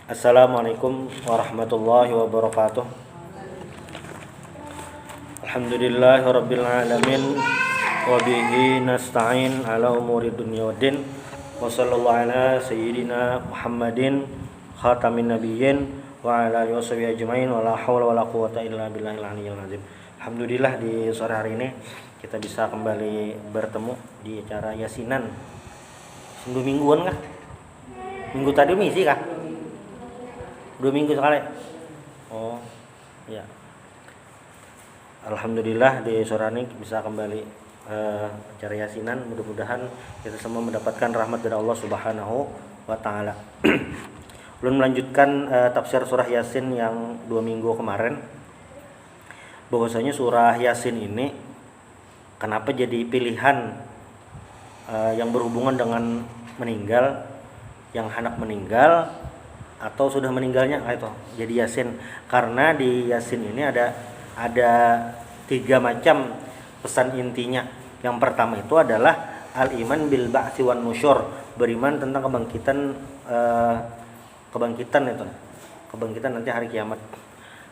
Assalamualaikum warahmatullahi wabarakatuh. Alhamdulillahirabbil alamin wa bihi nasta'in ala umuri dunya waddin wa sallallahu ala sayyidina Muhammadin khatamin nabiyyin wa ala alihi washabihi ajmain wa la haula wa la quwwata illa billahil aliyyil azim. Alhamdulillah di sore hari ini kita bisa kembali bertemu di acara yasinan. 2 mingguan kah? Minggu tadi misi kah? 2 minggu sekali. Oh, ya. Alhamdulillah di sore ini bisa kembali acara yasinan. Mudah-mudahan kita semua mendapatkan rahmat dari Allah Subhanahu wa taala. Belum melanjutkan tafsir surah Yasin yang 2 minggu kemarin. Bahwasanya surah Yasin ini kenapa jadi pilihan yang berhubungan dengan meninggal, yang hendak meninggal atau sudah meninggalnya itu jadi Yasin, karena di Yasin ini ada 3 macam pesan intinya. Yang pertama itu adalah al-iman bil ba'tsi wan nusyur, beriman tentang kebangkitan nanti hari kiamat.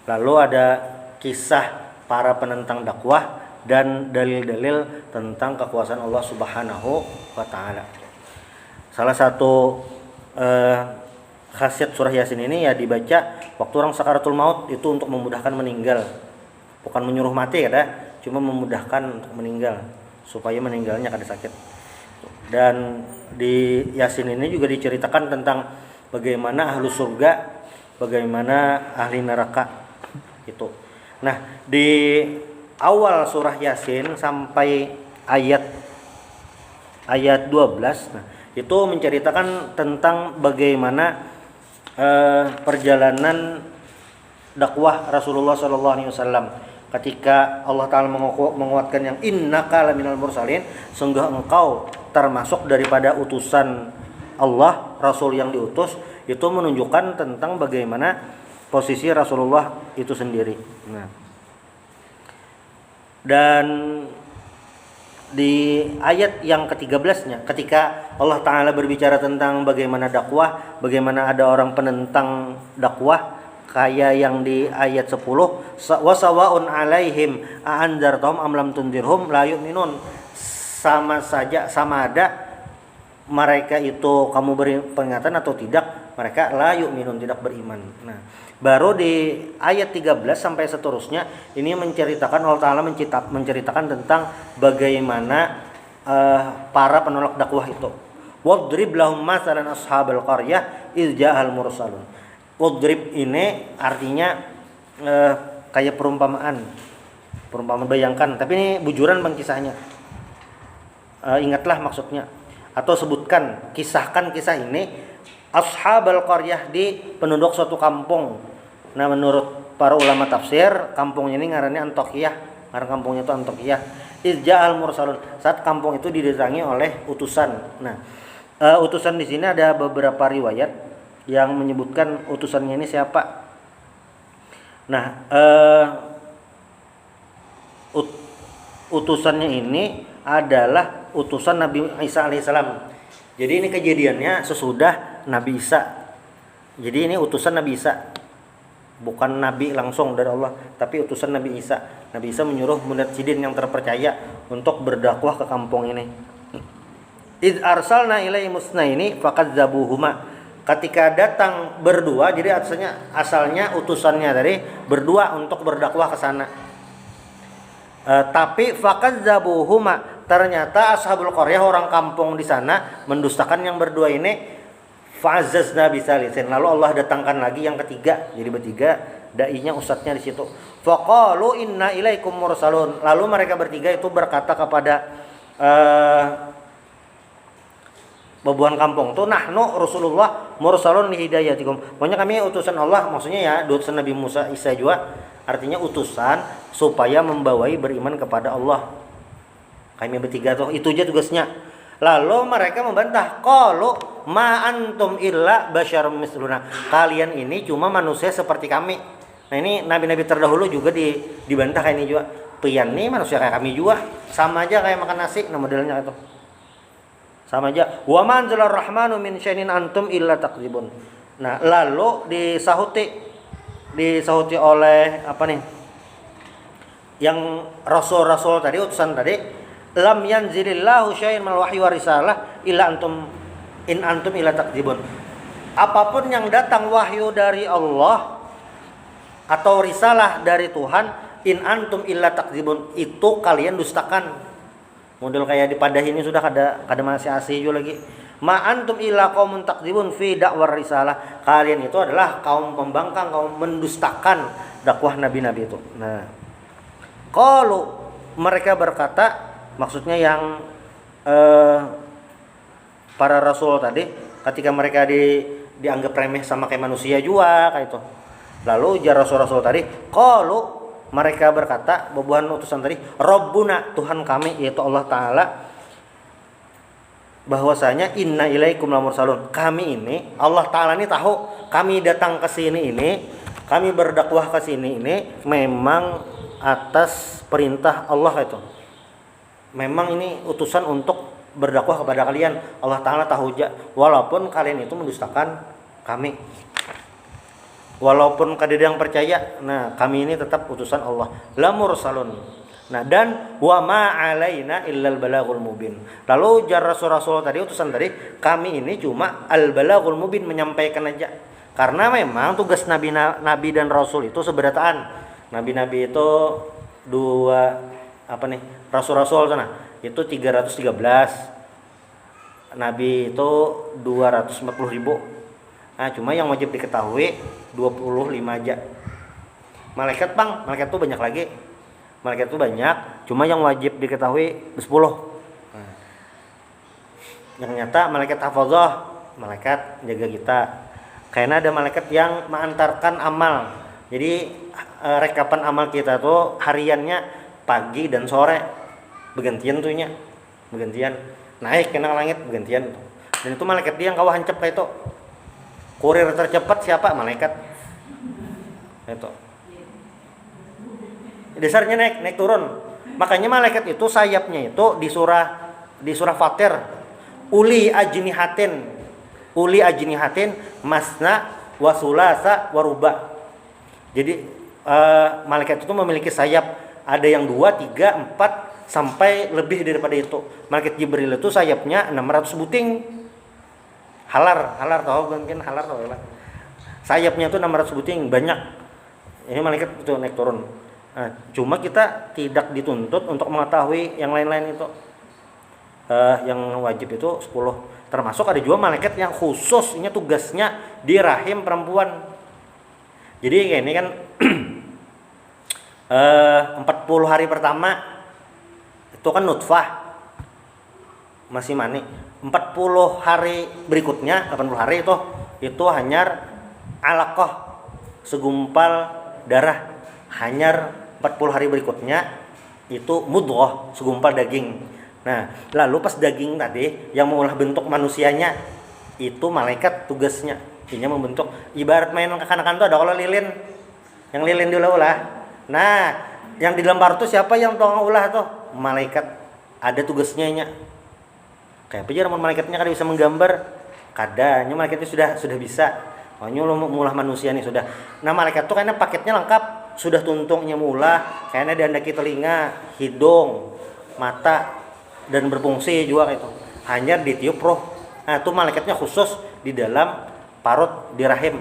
Lalu ada kisah para penentang dakwah dan dalil-dalil tentang kekuasaan Allah Subhanahu wa taala. Salah satu khasiat surah Yasin ini ya dibaca waktu orang sakaratul maut, itu untuk memudahkan meninggal, bukan menyuruh mati ya, cuma memudahkan untuk meninggal supaya meninggalnya kada sakit. Dan di Yasin ini juga diceritakan tentang bagaimana ahlu surga, bagaimana ahli neraka itu. Nah, di awal surah Yasin sampai ayat 12, nah itu menceritakan tentang bagaimana perjalanan dakwah Rasulullah SAW ketika Allah Ta'ala menguatkan yang innaka laminal mursalin, sungguh engkau termasuk daripada utusan Allah, Rasul yang diutus. Itu menunjukkan tentang bagaimana posisi Rasulullah itu sendiri. Nah, dan di ayat yang ke-13-nya ketika Allah Ta'ala berbicara tentang bagaimana dakwah, bagaimana ada orang penentang dakwah kayak yang di ayat 10, wa sawaun alaihim a'anzartahum am lam tundirhum la yu'minun, sama ada mereka itu kamu beri peringatan atau tidak, mereka la yu'minun, tidak beriman. Nah, baru di ayat 13 sampai seterusnya ini menceritakan, Allah Ta'ala menceritakan tentang bagaimana para penolak dakwah itu. Wadrib lahum masalan ashabal qaryah iz ja'al mursalun. Wadrib ini artinya kayak perumpamaan bayangkan, tapi ini bujuran bang kisahnya. Ingatlah maksudnya, atau sebutkan, kisahkan kisah ini ashabal qaryah, di penduduk suatu kampung. Nah, menurut para ulama tafsir, kampungnya ini ngarannya Antokiyah, ngaran kampungnya itu Antokiyah. Izja'al mursalun, saat kampung itu didatangi oleh utusan. Nah, utusan di sini ada beberapa riwayat yang menyebutkan utusannya ini siapa. Nah, utusannya ini adalah utusan Nabi Isa alaihissalam. Jadi ini kejadiannya sesudah Nabi Isa. Jadi ini utusan Nabi Isa, bukan Nabi langsung dari Allah, tapi utusan Nabi Isa. Nabi Isa menyuruh munadzidin yang terpercaya untuk berdakwah ke kampung ini. Iz arsalna ilaihi musnaini fakadzabuhuma. Ketika datang berdua, jadi asalnya utusannya dari berdua untuk berdakwah ke sana. Tapi fakadzabuhuma, ternyata ashabul qaryah, orang kampung di sana, mendustakan yang berdua ini. Fa'azzazna bisalisin, lalu Allah datangkan lagi yang ketiga, jadi bertiga, dai-nya ustadznya di situ. Faqalu inna ilaikum mursalun, lalu mereka bertiga itu berkata kepada bebuan kampung tuh, nahnu Rasulullah mursalun li hidayatikum, pokoknya kami utusan Allah, maksudnya ya utusan Nabi Musa Isa juga, artinya utusan supaya membawai beriman kepada Allah. Kami bertiga tuh, itu aja tugasnya. Lalu mereka membantah, qalu ma antum illa basyarum misluna, kalian ini cuma manusia seperti kami. Nah, ini nabi-nabi terdahulu juga dibantah kayak ini juga. Pian nih manusia kayak kami juga, sama aja kayak makan nasi. Nah, modelnya itu sama aja. Wa ma anzalar rahmanu min syai'in antum illa takdzibun. Nah, lalu disahuti oleh apa nih? Yang rasul-rasul tadi, utusan tadi, lam yanzilillahu syai'an mal wahyi wa risalah illa antum in antum illa takdzibun. Apapun yang datang wahyu dari Allah atau risalah dari Tuhan, in antum illa takdzibun, itu kalian dustakan. Model kayak di Padah ini sudah kada masih asih juga lagi. Ma antum illa qaumun takdzibun fi da'war risalah. Kalian itu adalah kaum pembangkang, kaum mendustakan dakwah nabi-nabi itu. Nah, kalau mereka berkata, maksudnya yang para rasul tadi, ketika mereka dianggap remeh sama kayak manusia juga kayak itu. Lalu jar rasul-rasul tadi, kalau mereka berkata, bebuhan utusan tadi, Rabbuna, Tuhan kami, yaitu Allah Ta'ala, bahwasanya inna ilaikum lamursalun. Kami ini, Allah Ta'ala ini tahu, kami datang ke sini ini, kami berdakwah ke sini ini, memang atas perintah Allah itu. Memang ini utusan untuk berdakwah kepada kalian. Allah Ta'ala tahu, walaupun kalian itu mendustakan kami. Walaupun kada yang percaya, nah kami ini tetap utusan Allah. La mursalun. Nah, dan wa ma alaina illal balaghul mubin. Lalu jar rasul-rasul tadi, utusan tadi, kami ini cuma al balaghul mubin, menyampaikan aja. Karena memang tugas nabi dan rasul itu seberataan. Nabi-nabi itu rasul-rasul sana itu 313. Nabi itu 240.000. Nah, cuma yang wajib diketahui 25 aja. Malaikat itu banyak lagi. Malaikat itu banyak, cuma yang wajib diketahui 10. Nah, yang nyata malaikat hafazah, malaikat jaga kita. Karena ada malaikat yang mengantarkan amal. Jadi rekapan amal kita tuh hariannya pagi dan sore. Bergantian tuhnya. Bergantian. Naik kena langit bergantian. Dan itu malaikat dia yang kau hancap kayak itu. Kurir tercepat siapa? Malaikat. Itu. Dasarnya naik turun. Makanya malaikat itu sayapnya itu di surah Fatir, uli ajnihatin masna wa sulasa wa ruba. Jadi malaikat itu memiliki sayap, ada yang 2, 3, 4 sampai lebih daripada itu. Malaikat Jibril itu sayapnya 600 buting. Halar tahu mungkin halar tahu ya. Sayapnya itu 600 buting, banyak. Ini malaikat itu naik turun. Nah, cuma kita tidak dituntut untuk mengetahui yang lain-lain itu. Yang wajib itu 10. Termasuk ada juga malaikat yang khusus, ini tugasnya di rahim perempuan. Jadi kayak ini kan 40 hari pertama itu kan nutfah, masih mani. 40 hari berikutnya, 80 hari itu hanya alaqah, segumpal darah. Hanya 40 hari berikutnya itu mudghah, segumpal daging. Nah, lalu pas daging tadi yang mengolah bentuk manusianya, itu malaikat tugasnya. Ini membentuk, ibarat main kekanakan tuh ada kalau lilin. Yang lilin diulah-ulah. Nah, yang di dalam parut itu siapa yang tolong ulah tuh? Malaikat. Ada tugasnya nya. Kayak apa aja malaikatnya kada bisa menggambar. Kadanya malaikatnya sudah bisa. Pokoknya lo mulah manusia nih sudah. Nah, malaikat tuh karena paketnya lengkap. Sudah tuntungnya mulah, kayaknya diandaki telinga, hidung, mata, dan berfungsi juga itu. Hanya ditiup roh. Nah, itu malaikatnya khusus di dalam parut di rahim.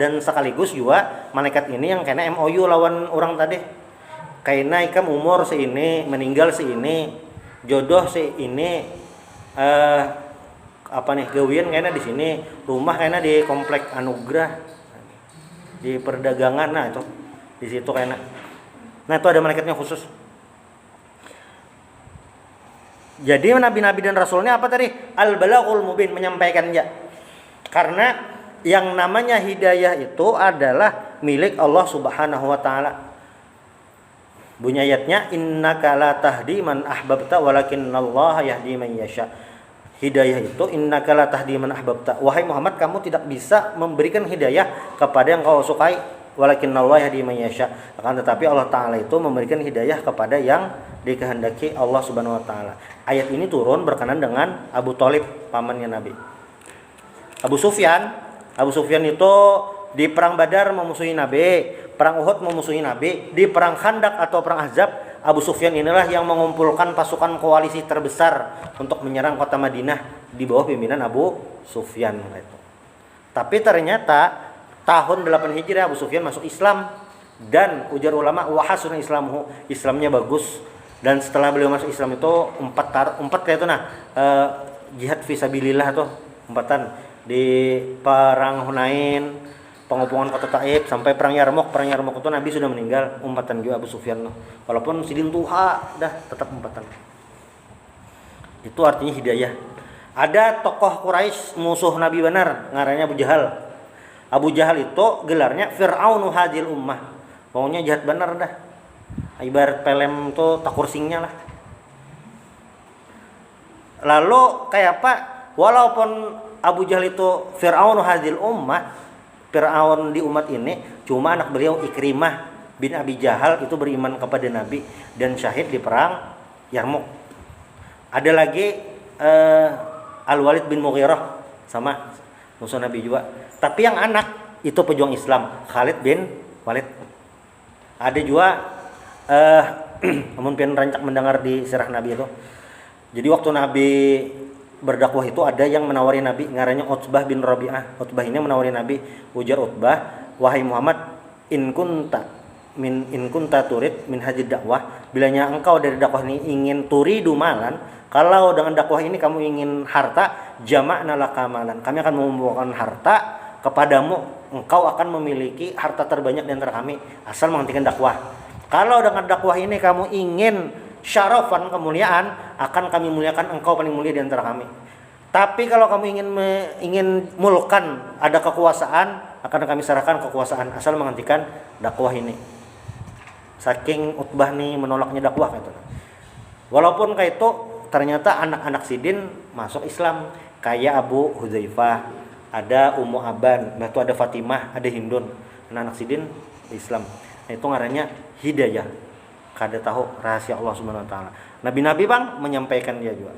Dan sekaligus juga malaikat ini yang kayaknya MOU lawan orang tadi. Kayaknya ikam umur seini, meninggal seini, jodoh seini, gawian kayaknya di sini, rumah kayaknya di komplek Anugrah, di perdagangan, nah itu di situ kayaknya. Nah, itu ada malaikatnya khusus. Jadi nabi-nabi dan rasulnya apa tadi? Al-balaghul mubin, menyampaikan ya. Karena yang namanya hidayah itu adalah milik Allah Subhanahu wa taala. Bunyi ayatnya, innaka la tahdi man ahbabta walakinallaha yahdi man yasha. Hidayah itu innaka la tahdi man ahbabta. Wahai Muhammad, kamu tidak bisa memberikan hidayah kepada yang kau sukai, walakinallaha yahdi man yasha. Akan tetapi Allah taala itu memberikan hidayah kepada yang dikehendaki Allah Subhanahu wa taala. Ayat ini turun berkenan dengan Abu Thalib, pamannya Nabi. Abu Sufyan Abu Sufyan itu di perang Badar memusuhi Nabi, perang Uhud memusuhi Nabi, di perang Khandaq atau perang Ahzab, Abu Sufyan inilah yang mengumpulkan pasukan koalisi terbesar untuk menyerang kota Madinah di bawah pimpinan Abu Sufyan itu. Tapi ternyata tahun 8 Hijriah Abu Sufyan masuk Islam, dan ujar ulama wa hasunul islamuhu, Islamnya bagus. Dan setelah beliau masuk Islam itu empat kayak itu jihad fisabilillah tuh, empatan di perang Hunain, pengopungan kota Taif, sampai perang Yarmouk. Perang Yarmouk itu Nabi sudah meninggal, umpatan juga Abu Sufyan. Walaupun sidin tuha dah tetap umpatan. Itu artinya hidayah. Ada tokoh Quraisy musuh Nabi benar, ngarannya Abu Jahal. Abu Jahal itu gelarnya Fir'aunu hadil ummah. Pokoknya jahat benar dah. Ibarat pelem tuh takursingnya lah. Lalu kayak apa? Walaupun Abu Jahal itu Fir'aunu hadil ummah, Fir'aun di umat ini, cuma anak beliau Ikrimah bin Abi Jahal itu beriman kepada Nabi dan syahid di perang Yarmouk. Ada lagi Al-Walid bin Mughirah, sama musuh Nabi juga. Tapi yang anak itu pejuang Islam, Khalid bin Walid. Ada juga namun pian rancak mendengar di sirah Nabi itu. Jadi waktu Nabi berdakwah itu ada yang menawari Nabi, ngarannya Utbah bin Rabi'ah. Utbah ini menawari Nabi, ujar Utbah, wahai Muhammad, in kunta turid min hajid dakwah, bilanya engkau dari dakwah ini ingin turidu malan, kalau dengan dakwah ini kamu ingin harta, jama'na laka malan, kami akan mengumpulkan harta kepadamu, engkau akan memiliki harta terbanyak di antara kami asal menghentikan dakwah. Kalau dengan dakwah ini kamu ingin syarafan, kemuliaan, akan kami muliakan engkau paling mulia di antara kami. Tapi kalau kamu ingin mulkan, ada kekuasaan, akan kami serahkan kekuasaan asal menghentikan dakwah ini. Saking Utbah nih menolaknya dakwah gitu. Walaupun kayak itu ternyata anak-anak Sidin masuk Islam, kayak Abu Hudzaifah, ada Ummu Aban, nah itu ada Fatimah, ada Hindun, anak-anak Sidin Islam. Nah, itu ngarannya hidayah. Kada tahu rahasia Allah Subhanahu wa taala. Nabi-nabi bang menyampaikan dia juga.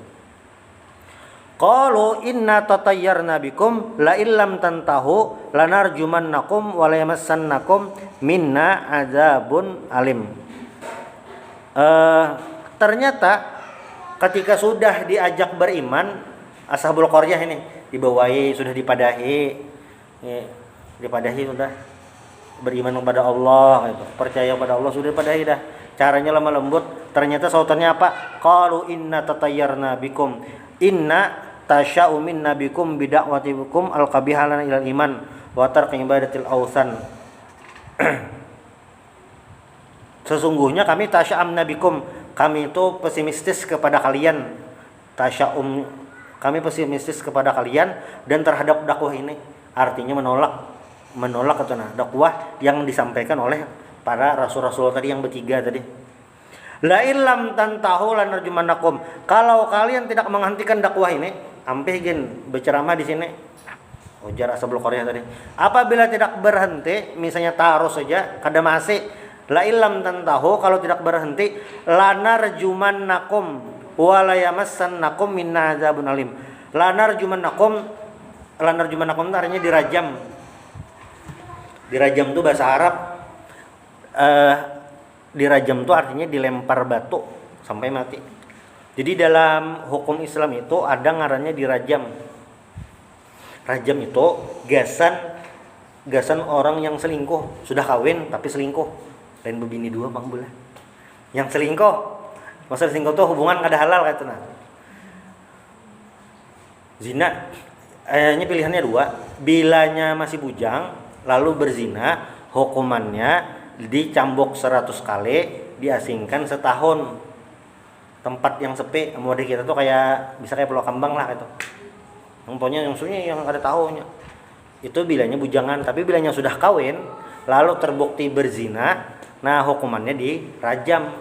Qalu inna tatayyarna bikum la illam tantahu lanarjumannakum wa la yamassannakum minna adzabun alim. Ternyata ketika sudah diajak beriman Ashabul Qaryah ini dibawahi, sudah dipadahi sudah beriman kepada Allah gitu. Percaya kepada Allah sudah dipadahi dah. Caranya lemah lembut. Ternyata sautannya apa? Qalu inna tatayyarna bikum inna tasya'u minna bikum bidakwatikum al-qabihalana ilal iman wa tarki ibadatil awsan. Sesungguhnya kami tasya'amna bikum, kami itu pesimistis kepada kalian. Kami pesimistis kepada kalian dan terhadap dakwah ini. Artinya menolak atau dakwah yang disampaikan oleh para rasul-rasul tadi yang bertiga tadi. La illam tantahu lanarjumannakum. Kalau kalian tidak menghentikan dakwah ini, ampe gen berceramah di sini. Ujar Ashabul Qaryah tadi. Apabila tidak berhenti, misalnya taruh saja kada masih, la illam tantahu, kalau tidak berhenti, lanarjumannakum wa la yamassannakum minna adzabun alim. Lanarjumannakum artinya dirajam. Dirajam itu bahasa Arab. Dirajam itu artinya dilempar batu sampai mati. Jadi dalam hukum Islam itu ada ngarannya dirajam. Rajam itu gasan orang yang selingkuh, sudah kawin tapi selingkuh. Lain bebini dua bang boleh. Yang selingkuh, masa selingkuh itu hubungan kada halal kayak itu nah. Zina, pilihannya dua. Bilanya masih bujang lalu berzina, hukumannya dicambuk 100 kali, diasingkan setahun. Tempat yang sepi, model kita tuh kayak bisa kayak Pulau Kambang lah gitu. Umpamanya yang sunyi yang ada tahunya. Itu bilanya bujangan, tapi bilanya sudah kawin lalu terbukti berzina, nah hukumannya dirajam.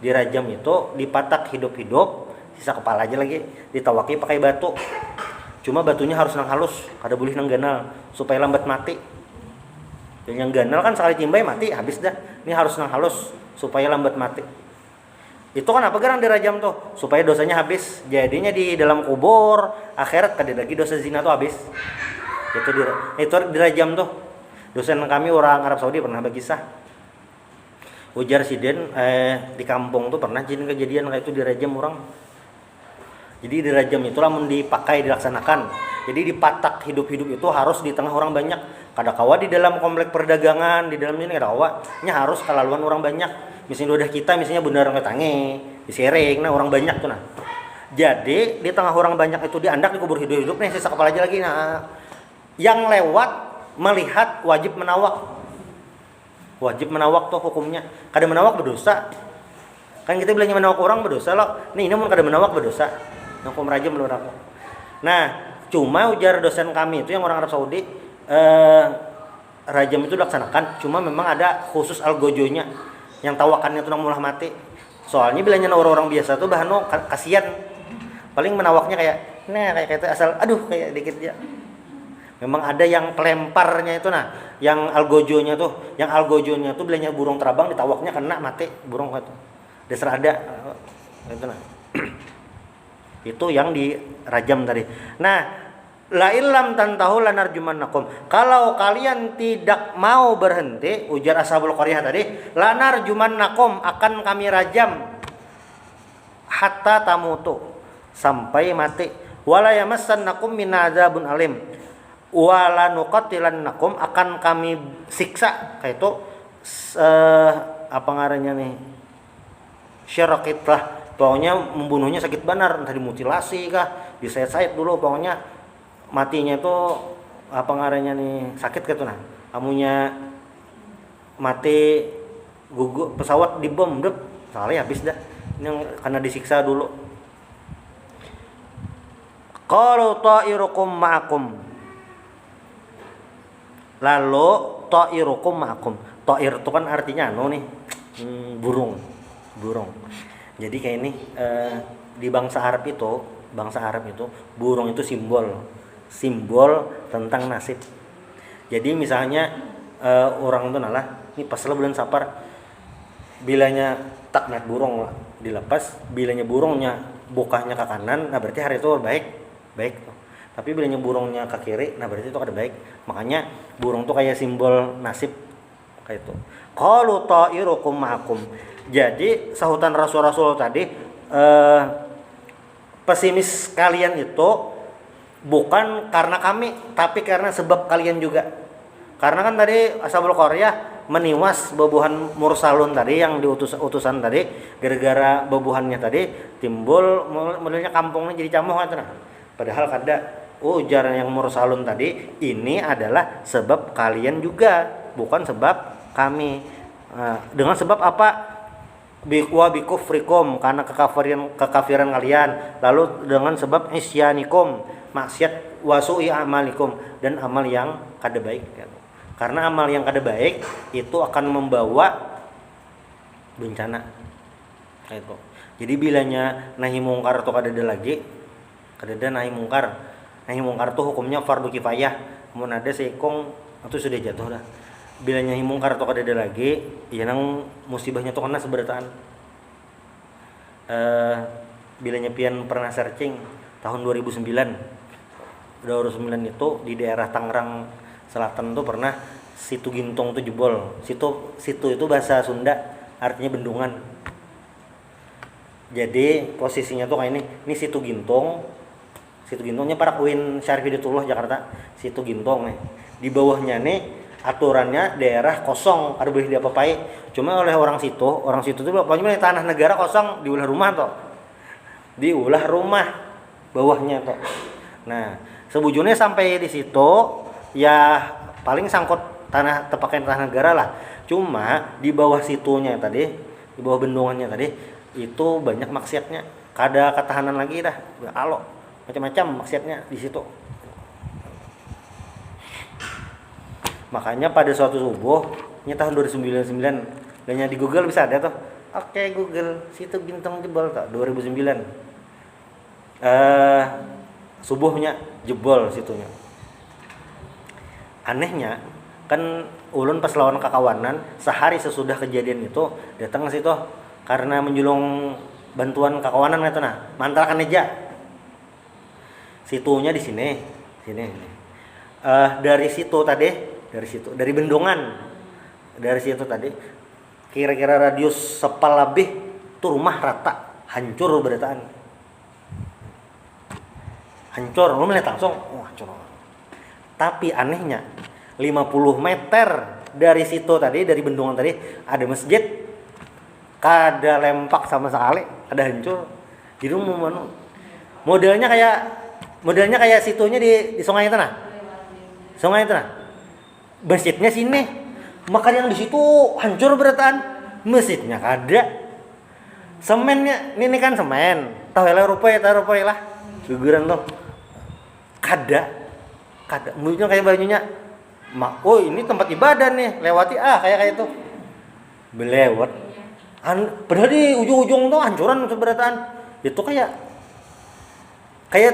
Dirajam itu dipatak hidup-hidup, sisa kepala aja lagi, ditawaki pakai batu. Cuma batunya harus nang halus, kada boleh nang ganal supaya lambat mati. Dan yang ganal kan sekali timbai mati habis dah. Ini harus nang halus supaya lambat mati. Itu kan apa gerang dirajam tuh supaya dosanya habis. Jadinya di dalam kubur akhirat kada lagi dosa zina tuh habis. Itu dirajam tuh. Dosen kami orang Arab Saudi pernah berkisah. Ujar siden di kampung tuh pernah jadi kejadian kayak itu dirajam orang. Jadi dirajam itu lamun dipakai dilaksanakan. Jadi dipatak hidup-hidup itu harus di tengah orang banyak. Kada kawa di dalam komplek perdagangan, di dalam ini kada kawa. Nya harus kalaluan orang banyak. Misalnya udah kita misalnya bener ngetange, disering, nah orang banyak tuh nah. Jadi di tengah orang banyak itu diandak dikubur hidup-hidup nih sisa kepala aja lagi. Nah, yang lewat melihat wajib menawak. Wajib menawak tuh hukumnya. Kada menawak berdosa. Kan kita bilangnya menawak orang berdosa loh. Nih ini mun kada menawak berdosa. Hukum rajam menurut aku. Nah, cuma ujar dosen kami itu yang orang Arab Saudi, rajam itu dilaksanakan, cuma memang ada khusus algojonya yang tawakannya itu nang mulah mati. Soalnya bilangnya orang-orang biasa tuh bahan kasihan. Paling menawaknya kayak kayak itu asal aduh kayak dikit ya. Memang ada yang pelemparnya itu nah, yang algojonya tuh bilangnya burung terabang ditawaknya kena mati burung itu. Dasar ada itu nah. Itu yang dirajam tadi. Nah, la illam tantahu lanarjumannakum. Kalau kalian tidak mau berhenti, ujar ashabul qaryah tadi, lanarjumannakum akan kami rajam hatta tamutu sampai mati. Wala yamassannakum min adzabun alim. Wala nuqatilannakum akan kami siksa kayak itu apa ngarannya nih? Syirakit lah. Pokoknya membunuhnya sakit benar, entah dimutilasi kah, disayat-sayat dulu, pokoknya matinya itu apa ngarannya nih sakit gitu nah. Amunya mati gugur pesawat dibom, dep, salah habis dah. Ini karena disiksa dulu. Qalu ta'irukum ma'akum. Lalu ta'irukum ma'akum. Ta'ir itu kan artinya nih burung. Jadi kayak ini di bangsa Arab itu burung itu simbol tentang nasib. Jadi misalnya orang itu nalah ini pas bulan Safar bilanya tak naik burung dilepas, bilanya burungnya bukahnya ke kanan, nah berarti hari itu baik. Tapi bilanya burungnya ke kiri, nah berarti itu kada baik. Makanya burung tuh kayak simbol nasib kayak itu. Qalu ta'irukum ma'akum. Jadi sahutan rasul-rasul tadi pesimis kalian itu bukan karena kami tapi karena sebab kalian juga. Karena kan tadi ashabul qaryah meniwas babuhan mursalun tadi yang utusan tadi, gara-gara babuhannya tadi timbul modelnya kampungnya jadi camoh kan. Padahal kada ujar yang mursalun tadi ini adalah sebab kalian juga, bukan sebab kami. Dengan sebab apa? Wa bikufrikum, karena kekafiran kalian, lalu dengan sebab isyanikum, maksiat, wasu'i amalikum, dan amal yang kada baik. Karena amal yang kada baik itu akan membawa bencana. Itu. Jadi bilanya nahi mungkar itu kada ada lagi, kada ada nahi mungkar. Nahi mungkar itu hukumnya fardu kifayah. Mun ada seikong itu sudah jatuh dah. Bilanya mungkar atau kada ada lagi, ya nang musibahnya tuh kena seberataan. Bilanya pian pernah searching tahun 2009. 2009 itu di daerah Tangerang Selatan tuh pernah situ Gintong tuh jebol. Situ itu bahasa Sunda artinya bendungan. Jadi posisinya tuh kayak ini. Ini situ Gintong. Situ Gintongnya Parakuin Syarif Hidayatullah Jakarta. Situ Gintong nih. Di bawahnya nih aturannya daerah kosong, ada boleh diapa-apai. Cuma oleh orang situ tuh pokoknya tanah negara kosong diulah rumah toh. Diulah rumah bawahnya toh. Nah, sebujurnya sampai di situ ya paling sangkut tepakan tanah negara lah. Cuma di bawah situnya tadi, di bawah bendungannya tadi itu banyak maksiatnya. Kada ketahanan lagi dah. Alo, macam-macam maksiatnya di situ. Makanya pada suatu subuh, ini tahun 2009, dan di Google bisa ada tuh. Oke, Google, situ Gintong jebol tuh 2009. Subuhnya jebol situnya. Anehnya, kan ulun pas lawan kakawanan, sehari sesudah kejadian itu datang ke situ karena menjulung bantuan kakawanan gitu nah. Mantrakan aja. Situnya di sini. dari situ tadi, dari bendungan, dari situ tadi, kira-kira radius sepal lebih tuh rumah rata hancur berataan, hancur, lu melihat langsung, hancur. Tapi anehnya 50 meter dari situ tadi, dari bendungan tadi ada masjid, kada lempak sama sekali, ada hancur. Di rumah modelnya kayak situnya di sungai itu nah. Sungai itu nah. Masjidnya sini. Maka yang di situ hancur berataan. Masjidnya kada. Semennya, ini kan semen. Tahu lah rupiah lah. Guguran tuh. Kada. Mulutnya kayak bajunya. Oh ini tempat ibadah nih. Lewati kayak itu. Belewat. Padahal di ujung-ujung tuh hancuran berataan. Itu kayak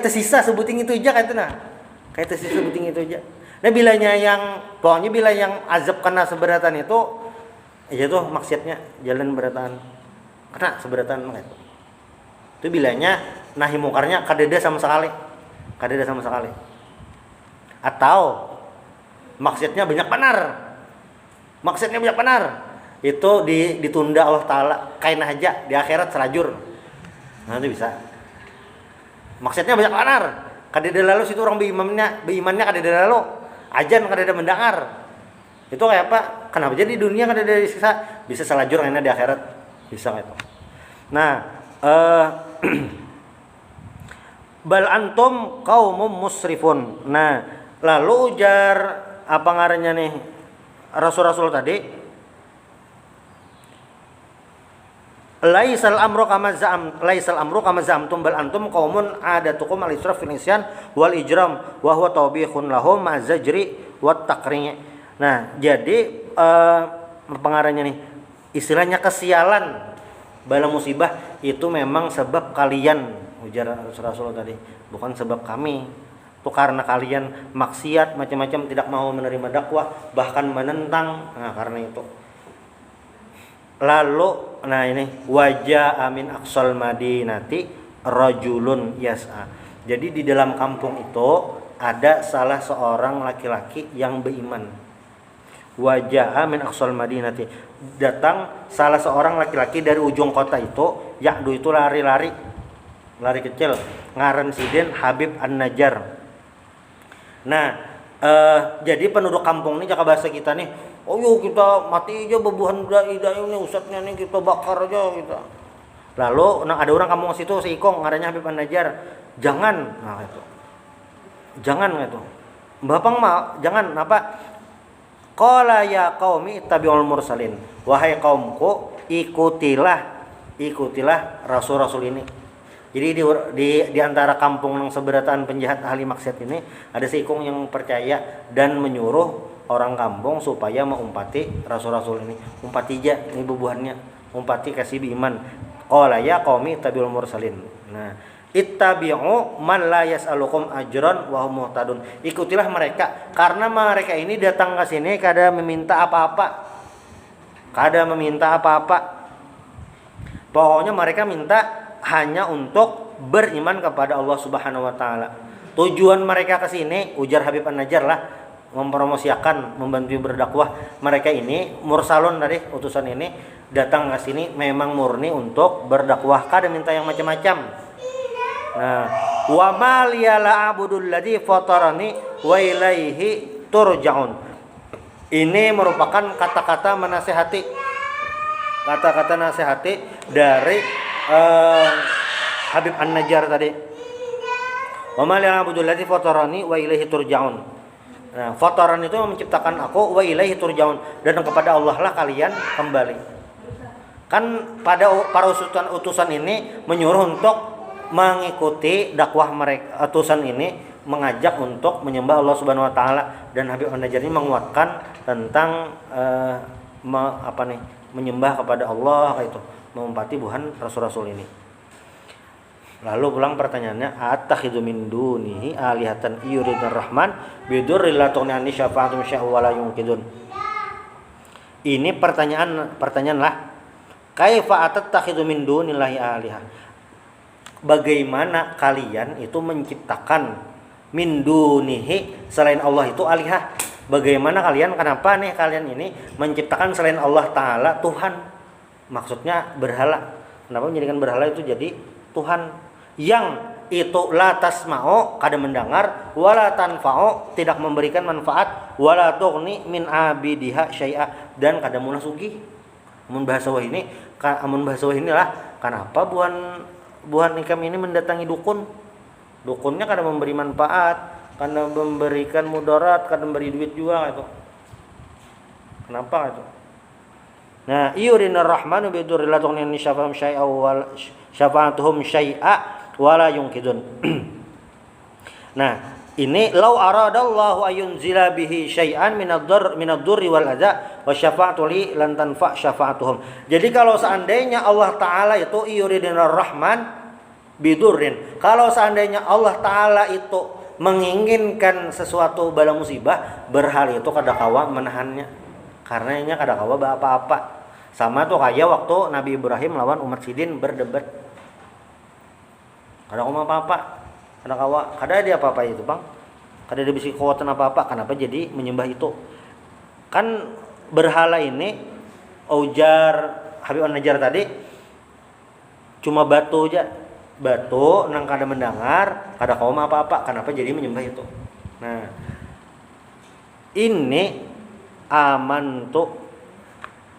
tersisa sebuting itu aja kayak itu nah. Kayak tersisa sebuting itu aja. Nah bila yang azab kena seberatan itu maksudnya jalan beratan kena seberatan gitu. Itu bilanya nahi mukarnya kadeda sama sekali. Atau maksudnya banyak benar. Itu ditunda Allah Ta'ala kain aja di akhirat serajur. Nah itu bisa. Maksudnya banyak benar. Kadeda lalu situ orang beimannya kadeda lalu. Ajan kadeda mendengar. Itu kayak apa? Kenapa jadi di dunia kadeda disiksa? Bisa selajur karena di akhirat. Bisa gitu. Nah, bal antum qaumum musrifun. Nah, lalu ujar apa ngarannya nih? Rasul-rasul tadi Laisal amru kama za'amtum bal antum qaumun adatukum al-israf fil isyan wal ijram wa huwa tawbihun lahum ma zajri wat taqri'. Nah, jadi pengarangnya nih istilahnya kesialan bala musibah itu memang sebab kalian, ujar Rasul tadi, bukan sebab kami. Itu karena kalian maksiat macam-macam, tidak mau menerima dakwah, bahkan menentang. Nah, karena itu. Lalu ini wajah amin aqsal madinati rajulun yas'a. Jadi di dalam kampung itu ada salah seorang laki-laki yang beriman. Wajah amin aqsal madinati, datang salah seorang laki-laki dari ujung kota itu, yakdu itu lari kecil, ngaran sidin Habib An-Najjar. Nah, jadi penduduk kampung ini jaka bahasa kita nih, oh yuk kita mati aja bebuhan dai ini ustadznya nih, kita bakar aja kita. Lalu ada orang kampung situ seikong ngarannya Habib An-Najjar, jangan, nah itu, jangan gitu, bapang mah jangan apa? Qala ya qaumi ittabi'ul mursalin, wahai kaumku ikutilah rasul-rasul ini. Jadi di antara kampung yang seberatan penjahat ahli maksiat ini ada seikong yang percaya dan menyuruh orang kampung supaya mengumpati rasul-rasul ini. Umpati aja ini bubuhannya, umpati kasih iman. Qala ya qaumi ittabi'ul mursalin. Nah, ittabi'u man la yas'alukum ajran wa hum muhtadun. Ikutilah mereka karena mereka ini datang ke sini kada meminta apa-apa. Pokoknya mereka minta hanya untuk beriman kepada Allah Subhanahu wa taala. Tujuan mereka ke sini, ujar Habib An-Najjar lah, mempromosikan, membantu berdakwah. Mereka ini mursalun dari utusan ini datang ke sini memang murni untuk berdakwah, kada minta yang macam-macam. Nah, wa ma liyala abudul ladzi fatarani wa ilaihi turja'un. Ini merupakan kata-kata menasihati. Kata-kata nasihati dari Habib An-Najjar tadi. Wa ma liyala abudul ladzi fatarani wa ilaihi turja'un. Nah, fataran itu menciptakan aku, wa ilaihi turja'un, dan kepada Allah lah kalian kembali. Kan pada para utusan ini menyuruh untuk mengikuti dakwah mereka, utusan ini mengajak untuk menyembah Allah Subhanahu wa taala, dan Habib An-Najjar ini menguatkan tentang menyembah kepada Allah kayak itu, mengumpati buhan rasul-rasul ini. Lalu pulang pertanyaannya, attakhidhu min dunihi alihatan yuridur rahman bidurri la tughni syafa'atum sya'u wa la yunqidun. Ini pertanyaan lah. Kaifa atattakhidhu min dunillahi alihah? Bagaimana kalian itu menciptakan min dunihi, selain Allah itu alihah. Bagaimana kalian, kenapa nih kalian ini menciptakan selain Allah Ta'ala Tuhan? Maksudnya berhala. Kenapa menjadikan berhala itu jadi Tuhan? Yang itu la tasma'u, kada mendengar, wala tanfa'u, tidak memberikan manfaat, wala tughni min abidiha syai'a, dan kada muna sugih. Amun bahasa wah inilah kenapa buhan ikam ini mendatangi dukun. Dukunnya kada memberi manfaat, kada memberikan mudarat, kada memberi duit juga itu. Kenapa itu? Nah, yurinar rahmanu bi durri la tughni syafa'atuhum syai'a wal syafa'atuhum syai'a wala yunqidun. Nah, ini lau aradallahu ayunzila bihi syai'an minad-durri wal adza wa syafa'atu li lan tanfa' syafa'atuhum. Jadi kalau seandainya Allah Ta'ala itu yuridinar rahman bidurrin, kalau seandainya Allah Ta'ala itu menginginkan sesuatu bala musibah, berhal itu kada kawa menahannya, karena nya kada kawa apa-apa. Sama tuh kayak waktu Nabi Ibrahim lawan umat Sidin berdebat, kada kawa apa-apa, kada dia apa-apa itu bang, kada dia bisa kekuatan apa-apa. Kenapa jadi menyembah itu? Kan berhala ini ujar Habib An-Najjar tadi cuma batu aja, batu nang kada mendengar, kada kaum apa-apa. Kenapa jadi menyembah itu? Nah, ini amantu.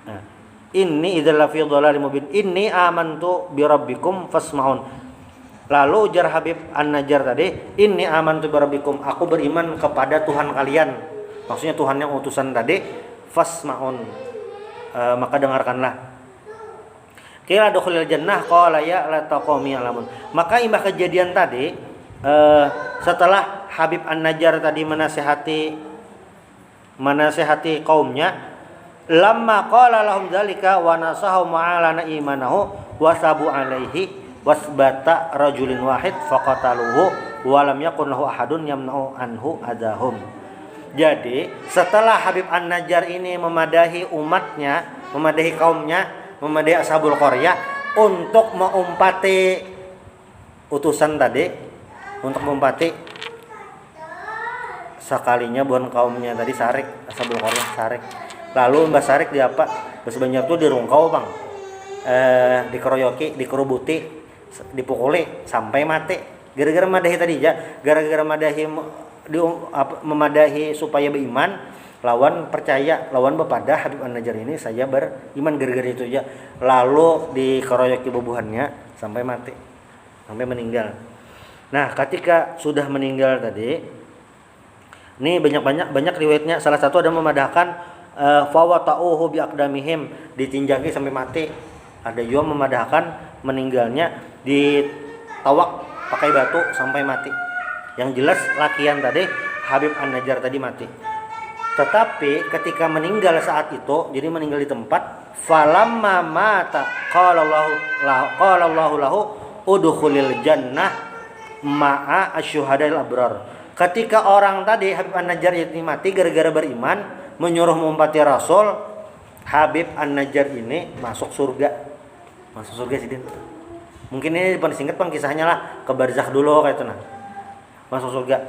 Nah, ini idzal fi dhalalim mubin. Ini amantu bi rabbikum fasma'un. Lalu ujar Habib An-Najjar tadi, ini amantu bi rabbikum, aku beriman kepada Tuhan kalian. Maksudnya Tuhan yang utusan tadi, fasma'un. Maka dengarkanlah. Qila dukhulil jannah qala ya la taqumi alamun. Maka imbah kejadian tadi, setelah Habib An-Najjar tadi menasihati kaumnya, lamma qala lahum dzalika wa nasahu ma'alana imanahu wa sabu alaihi wasbata rajulin wahid faqataluhu wa lam yakun lahu ahadun yamna'u anhu adahum. Jadi setelah Habib An-Najjar ini memadahi umatnya, memadahi kaumnya, memadahi ashabul qaryah untuk mengumpati utusan tadi, untuk mengumpati sekalinya buan kaumnya tadi sarik, ashabul qaryah sarik. Lalu Mbah Sarik di apa? Bahasa Banjar tuh dirungkau bang, dikeroyoki, dikerubuti, dipukuli sampai mati. Gara-gara madahi tadi ya, gara-gara memadahi supaya beriman, lawan percaya, lawan bepada Habib An-Najjar ini saya beriman gara-gara itu aja. Lalu dikeroyoki bubuhannya sampai mati, sampai meninggal. Nah, ketika sudah meninggal tadi, ini banyak riwayatnya. Salah satu ada memadahkan fawata'uhu biaqdamihim, ditinjaki sampai mati. Ada juga memadahkan meninggalnya ditawak pakai batu sampai mati. Yang jelas lakian tadi Habib An-Najjar tadi mati. Tetapi ketika meninggal saat itu, jadi meninggal di tempat, falamma mata qala Allahu lahu udkhulil jannah ma'a asyuhadal abrar. Ketika orang tadi Habib An-Najjar ini mati gara-gara beriman, menyuruh mengumpati Rasul, Habib An-Najjar ini masuk surga. Masuk surga sidin. Mungkin ini paling singkat kisahnya lah, ke barzakh dulu kayak itu nah. Masuk surga.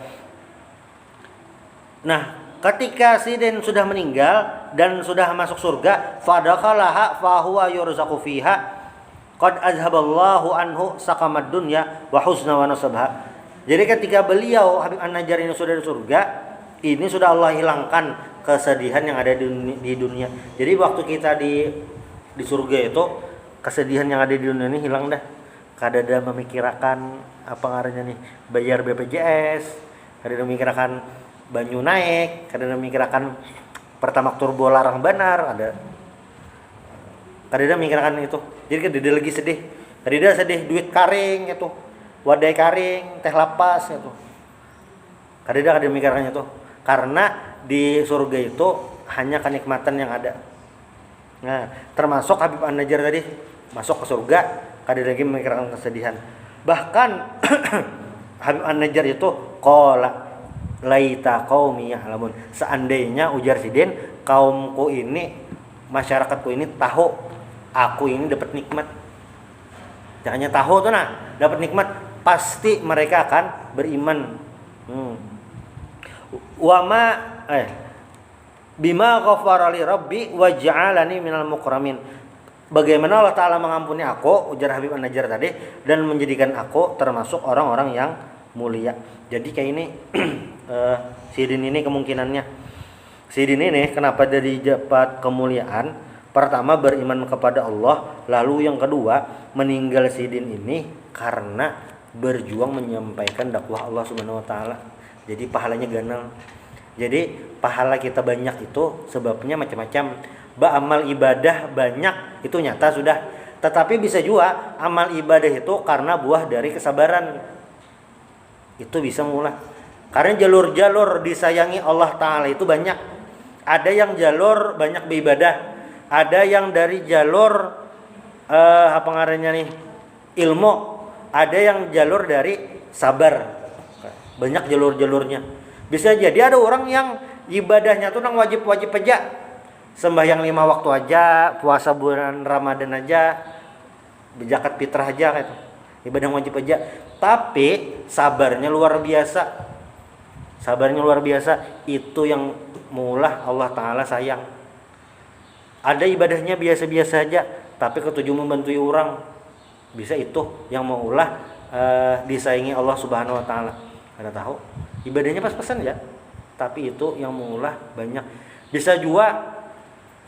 Nah, ketika sidin sudah meninggal dan sudah masuk surga, fadakhalaha fa huwa yurzaqu fiha qad azhaballahu anhu saqamad dunya wa husna wa nasabha. Jadi ketika beliau Habib An-Najjar ini sudah di surga, ini sudah Allah hilangkan kesedihan yang ada di dunia. Jadi waktu kita di surga itu, kesedihan yang ada di dunia ini hilang dah. Kada ada memikirkan apa ngarannya nih, bayar BPJS, kada ada memikirkan banyu naik, kada ada memikirkan pertamax turbo larang benar, kada ada memikirkan itu. Jadi kada ada lagi sedih. Kada ada sedih duit karing itu, wadai karing, teh lapas itu. Kada ada memikirkan itu. Karena di surga itu hanya kenikmatan yang ada. Nah, termasuk Habib An-Najjar tadi masuk ke surga, kada lagi memikirkan kesedihan. Bahkan Habib An-Najjar itu qala laita qaumi ya'lamun. Seandainya ujar sidin, kaumku ini, masyarakatku ini tahu aku ini dapat nikmat. Jangannya tahu tuh nah, dapat nikmat, pasti mereka akan beriman Hmm. Wa ma bima ghafara li rabbi wa ja'alani minal mukramin. Bagaimana Allah Ta'ala mengampuni aku, ujar Habib An-Najjar tadi, dan menjadikan aku termasuk orang-orang yang mulia. Jadi kayak ini Sidin ini kemungkinannya. Sidin ini kenapa jadi dapat kemuliaan? Pertama beriman kepada Allah, lalu yang kedua meninggal Sidin ini karena berjuang menyampaikan dakwah Allah Subhanahu wa taala. Jadi pahalanya ganang. Jadi pahala kita banyak itu sebabnya macam-macam. Amal ibadah banyak itu nyata sudah. Tetapi bisa juga amal ibadah itu karena buah dari kesabaran. Itu bisa mulai. Karena jalur-jalur disayangi Allah Ta'ala itu banyak. Ada yang jalur banyak beribadah. Ada yang dari jalur apa ngarannya nih, ilmu. Ada yang jalur dari sabar. Banyak jalur-jalurnya. Bisa jadi ada orang yang ibadahnya tuh nang wajib-wajib aja. Sembahyang 5 waktu aja, puasa bulan Ramadan aja, zakat fitrah aja gitu. Ibadah wajib aja. Tapi sabarnya luar biasa. Sabarnya luar biasa. Itu yang mulah Allah Ta'ala sayang. Ada ibadahnya biasa-biasa aja, tapi ketujuh membantu orang. Bisa itu yang maulah disayangi Allah Subhanahu wa taala. Ada tahu? Ibadahnya pas-pasan ya. Tapi itu yang maulah banyak. Bisa juga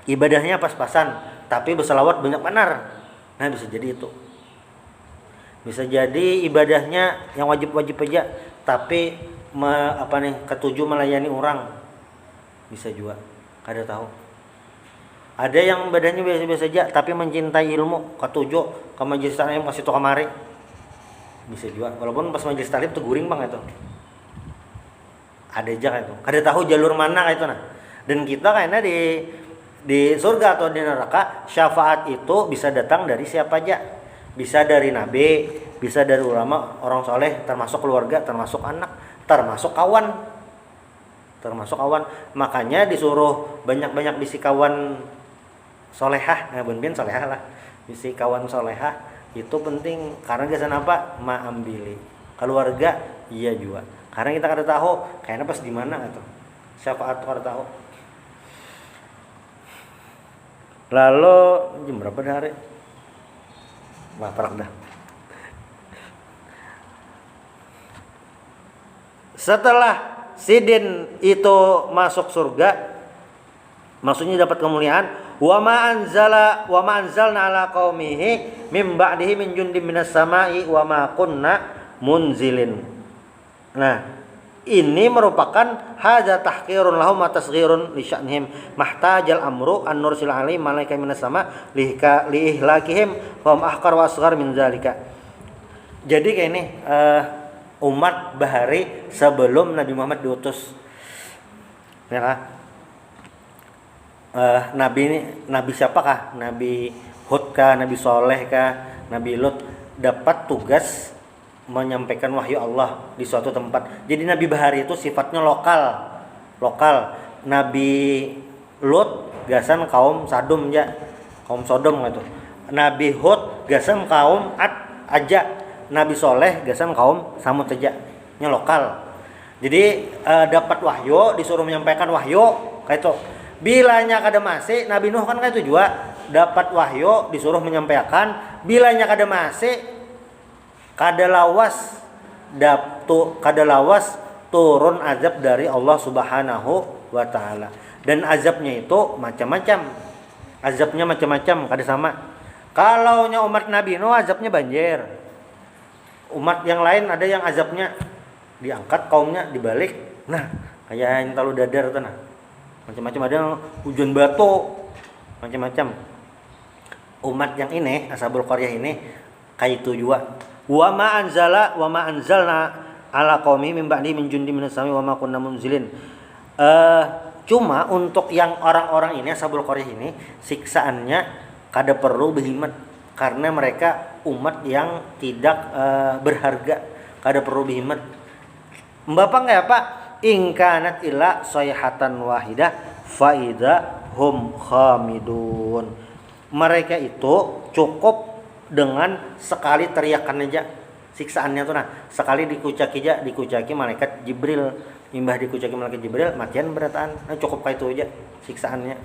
ibadahnya pas-pasan, tapi berselawat banyak benar. Nah, bisa jadi itu. Bisa jadi ibadahnya yang wajib-wajib aja, tapi ketujuh melayani orang. Bisa juga. Kada tahu. Ada yang ibadahnya biasa-biasa aja, tapi mencintai ilmu, ketujuh ke majelis taklim kasih tuh kamari. Bisa juga. Walaupun pas majelis taklim tuh guring bang itu. Ada aja kayak itu. Kada tahu jalur mana kayak itu nah. Dan kita kayaknya di surga atau di neraka syafaat itu bisa datang dari siapa aja. Bisa dari nabi, bisa dari ulama, orang soleh, termasuk keluarga, termasuk anak, termasuk kawan. Termasuk kawan. Makanya disuruh banyak-banyak bisi kawan solehah, ben solehah lah. Bisi kawan solehah itu penting karena biasanya apa? Ma'ambili. Keluarga iya juga. Karena kita kada tahu kayaknya pas di mana gitu. Syafaat kada tahu. Lalu jam berapa dah hari? Wah, parah dah. Setelah Sidin itu masuk surga, maksudnya dapat kemuliaan, wa ma anzalna ala qaumihi mim ba'dihi min jundin minas sama'i wa ma kunna munzilin. Nah, ini merupakan hadza tahqirun lahum wa tasghirun li sya'nihim mahtajal amru an nursil alaihim malaika minas sama li ihlakihim wa ahqar wa asghar min zalika. Jadi kayak ini umat bahari sebelum Nabi Muhammad diutus. Ya, nabi siapakah? Nabi Hud kah, Nabi Soleh kah, Nabi Lut dapat tugas menyampaikan wahyu Allah di suatu tempat. Jadi Nabi bahari itu sifatnya lokal. Nabi Lut gasan kaum Sadum ya, kaum Sodom gitu. Nabi Hud gasan kaum Ad aja. Nabi Soleh gasan kaum Samud aja. Nya lokal. Jadi dapat wahyu, disuruh menyampaikan wahyu kayak itu. Bilanya kada masih Nabi Nuh kan kayak itu juga dapat wahyu disuruh menyampaikan. Bilanya kada masih kada lawas turun azab dari Allah Subhanahu wa taala. Dan azabnya itu macam-macam. Azabnya macam-macam, kada sama. Kalau nya umat Nabi Nuh azabnya banjir. Umat yang lain ada yang azabnya diangkat kaumnya dibalik. Nah, kayak yang talu dadar tuh nah. Macam-macam, ada yang hujan batu. Macam-macam. Umat yang ini, Ashabul Qaryah ini kayak itu juga. Wa ma anzalna ala qaumi min ba'di min jundi minas sami wa ma kunna munzilin. Cuma untuk yang orang-orang ini Ashabul Qaryah ini siksaannya kada perlu berhimat karena mereka umat yang tidak berharga, kada perlu berhimat. Mbapa enggak apa? In kanat illa sayhatan wahidah fa idza hum khamidun. Mereka itu cukup dengan sekali teriakan aja. siksaannya tuh nah sekali dikucaki malaikat Jibril, imbah dikucaki malaikat Jibril matian berataan. Nah cukup kayak itu aja siksaannya.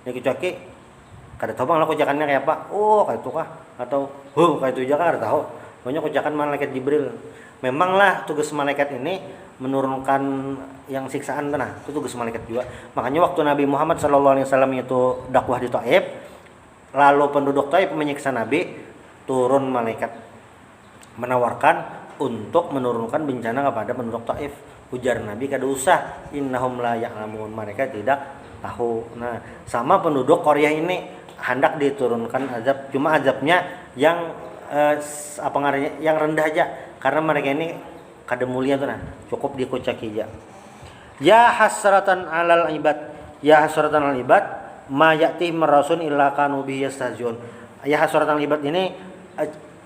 Dikucaki kada tahu bang lah kucakannya kayak apa. Oh kayak itu kah atau kayak itu aja kan kada tahu. Pokoknya kucakan malaikat Jibril. Memanglah tugas malaikat ini menurunkan yang siksaan tuh nah itu tugas malaikat juga. Makanya waktu Nabi Muhammad SAW itu dakwah di Taif, lalu penduduk Taif menyiksa Nabi, turun malaikat menawarkan untuk menurunkan bencana kepada penduduk Taif. Ujar Nabi kada usah, innahum la ya'lamun, mereka tidak tahu. Nah, sama penduduk Korea ini hendak diturunkan azab, cuma azabnya yang yang rendah aja karena mereka ini kada mulia tuh nah, cukup dikucaki aja. Ya hasratan alal ibad, ya hasratan alal ibad, ma ya'tihim rasul illa kanu bihi yastahzi'un. Ya hasratan alal ibad ini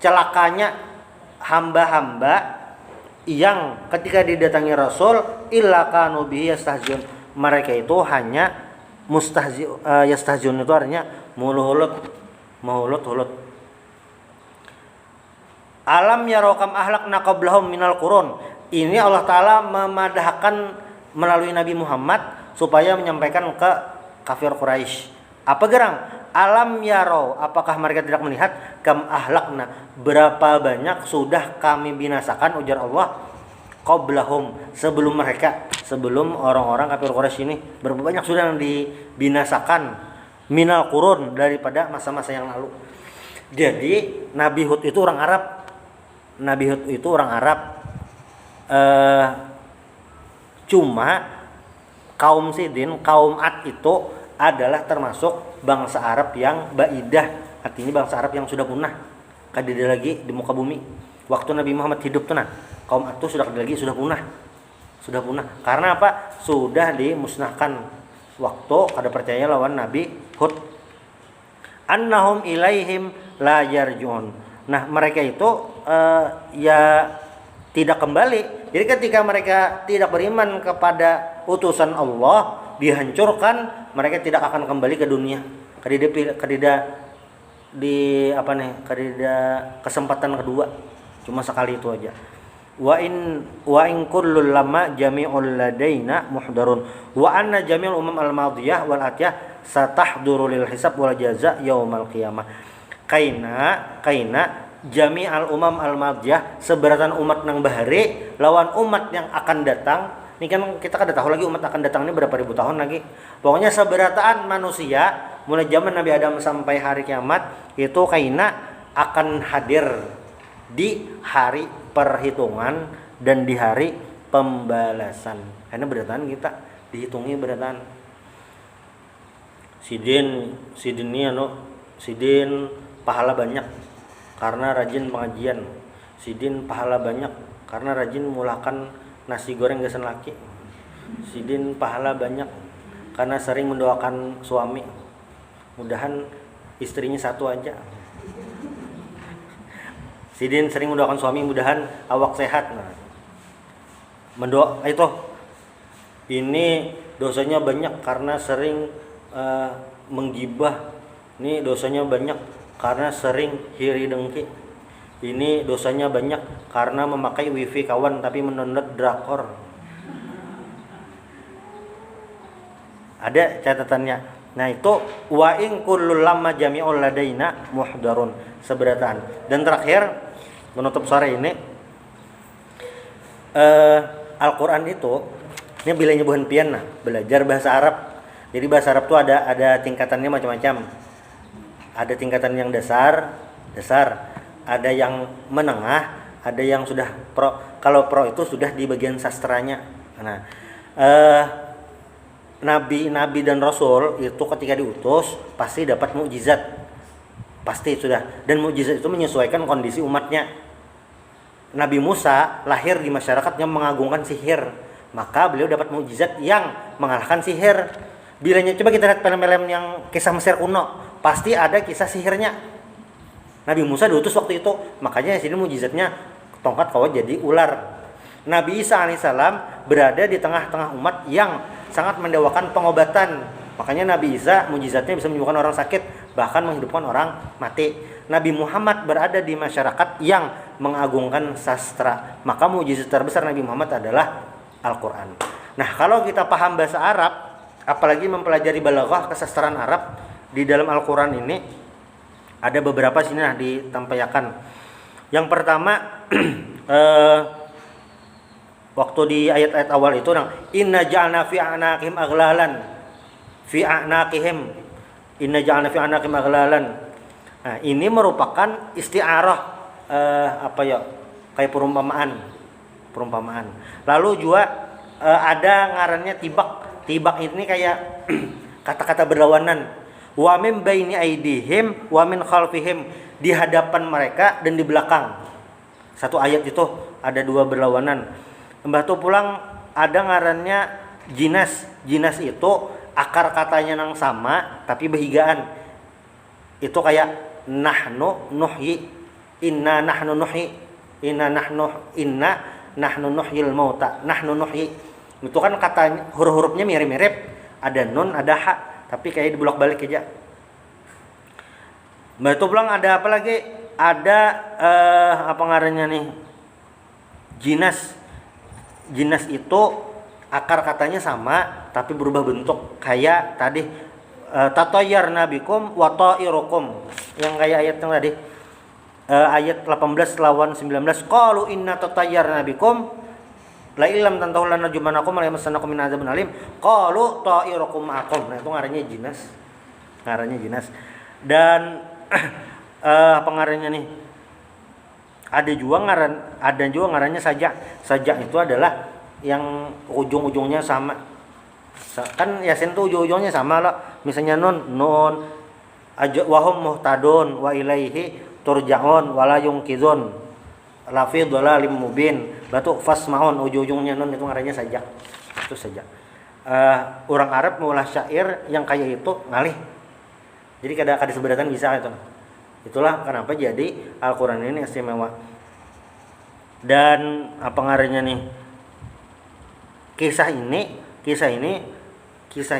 celakanya hamba-hamba yang ketika didatangi Rasul illa kanu bihi yastahzi'un, mereka itu hanya yastahzi'un itu artinya muluhulut. Alam yarokam ahlakna qablahum minal qurun. Ini Allah Ta'ala memadahkan melalui Nabi Muhammad supaya menyampaikan ke kafir Quraisy. Apa gerang? Alam yaro, apakah mereka tidak melihat kam ahlakna, berapa banyak sudah kami binasakan, ujar Allah, qablahum, sebelum mereka, sebelum orang-orang kafir Quraisy ini, berapa banyak sudah yang dibinasakan minal qurun, daripada masa-masa yang lalu. Jadi Nabi Hud itu orang Arab. Cuma kaum Sidin, kaum Ad itu adalah termasuk bangsa Arab yang baidah, artinya bangsa Arab yang sudah punah, kadida lagi di muka bumi. Waktu Nabi Muhammad hidup tuh nah, kaum Ad itu sudah punah. Karena apa? Sudah dimusnahkan waktu kada percaya lawan Nabi Hud. Annahum ilaihim la yarjun. Nah, mereka itu ya tidak kembali. Jadi ketika mereka tidak beriman kepada utusan Allah, dihancurkan, mereka tidak akan kembali ke dunia. Kadida kesempatan kedua. Cuma sekali itu aja. Wa in kullul lama jami'ul ladaina muhdarun wa anna jami'ul al-madiyah wal atiyah satahduru lil hisab wal jaza yaumal qiyamah. Kaina jami'al al-madiyah, seberatan umat nang bahari lawan umat yang akan datang. Ini kan kita kada tahu lagi umat akan datang ini berapa ribu tahun lagi. Pokoknya seberataan manusia mulai zaman Nabi Adam sampai hari kiamat itu kaina akan hadir di hari perhitungan dan di hari pembalasan. Karena berataan kita dihitungi berataan. Sidin pahala banyak karena rajin pengajian. Sidin pahala banyak karena rajin mulakan nasi goreng gasan laki. Sidin pahala banyak karena sering mendoakan suami. Mudahan istrinya satu aja. Sidin sering mendoakan suami, mudahan awak sehat. Nah, mendoa itu ini dosanya banyak karena sering menggibah. Ini dosanya banyak karena sering hiri dengki. Ini dosanya banyak karena memakai wifi kawan tapi menonton drakor. Ada catatannya. Nah itu wa in kullul lamma jami'ul ladaina muhdarun, seberataan. Dan terakhir menutup sore ini Al-Qur'an itu ini bila nyebuhan pian nah, belajar bahasa Arab. Jadi bahasa Arab itu ada tingkatannya macam-macam. Ada tingkatan yang dasar, ada yang menengah, ada yang sudah pro. Kalau pro itu sudah di bagian sastranya. Nah, nabi dan rasul itu ketika diutus pasti dapat mukjizat. Pasti sudah. Dan mukjizat itu menyesuaikan kondisi umatnya. Nabi Musa lahir di masyarakat yang mengagungkan sihir, maka beliau dapat mukjizat yang mengalahkan sihir. Bilanya coba kita lihat film-film yang kisah Mesir kuno, pasti ada kisah sihirnya. Nabi Musa diutus waktu itu, makanya sini mukjizatnya tongkat kawat jadi ular. Nabi Isa alaihissalam berada di tengah-tengah umat yang sangat mendewakan pengobatan. Makanya Nabi Isa mujizatnya bisa menyembuhkan orang sakit, bahkan menghidupkan orang mati. Nabi Muhammad berada di masyarakat yang mengagungkan sastra, maka mujizat terbesar Nabi Muhammad adalah Al-Quran. Nah, kalau kita paham bahasa Arab, apalagi mempelajari balaghah kesastraan Arab, di dalam Al-Quran ini ada beberapa sini ditampilkan. Yang pertama waktu di ayat-ayat awal itu, inna ja'alna fi a'naqihim aghlalan fi a'naqihim, inna ja'alna fi a'naqihim aghlalan. Nah, ini merupakan isti'arah kayak perumpamaan. Lalu juga ada ngarannya tibak. Tibak ini kayak kata-kata berlawanan. Wa min baini aidihim wa min khalfihim, di hadapan mereka dan di belakang. Satu ayat itu ada dua berlawanan. Mbah tu pulang ada ngarannya jinas. Jinas itu akar katanya nang sama tapi behigaan. Itu kayak nahnu nuhyi, inna nahnu nuhyi, inna nahnu nuhyil mauta, nahnu nuhyi. Itu kan katanya huruf-hurufnya mirip-mirip, ada nun ada ha, tapi kayak dibolak-balik aja. Mbak itu bilang ada apa lagi? Ada apa ngarannya nih? Jinas. Jinas itu akar katanya sama tapi berubah bentuk, kayak tadi tatayyarna bikum wa ta'irukum, yang kayak ayat yang tadi ayat 18 lawan 19, qalu inna tatayyarna bikum la illam tantahu lana jumanakum la yamassannakum min adzabin alim qalu ta'irukum ma'akum. Nah, itu ngarannya jinas. Dan apa ngarannya nih? Ada juga ngarannya sajak. Sajak itu adalah yang ujung-ujungnya sama. Kan Yasin tuh ujung-ujungnya sama lah. Misalnya nun wahum muhtadun wa ilaihi turja'un wala yungkizun lafi dhalalim mubin. Batu fasmaun, ujung-ujungnya nun itu ngarannya sajak. Itu sajak. Orang Arab mengolah syair yang kayak itu ngalih. Jadi kada seberatan bisa itu. Itulah kenapa jadi Al-Quran ini istimewa. Dan apa ngarannya nih? Kisah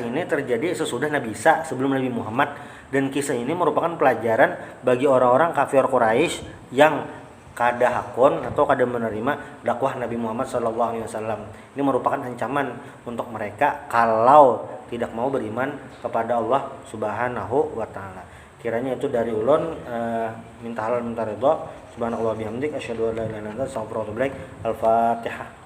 ini terjadi sesudah Nabi Isa, sebelum Nabi Muhammad, dan kisah ini merupakan pelajaran bagi orang-orang kafir Quraisy yang kada hakun atau kada menerima dakwah Nabi Muhammad SAW. Ini merupakan ancaman untuk mereka kalau tidak mau beriman kepada Allah Subhanahu wa taala. Kiranya itu dari ulun, minta halal minta ridha. Subhanallah bihamdik asyhadu an la ilaha illa anta astaghfiruka wa atubu ilaik. Al-Fatihah.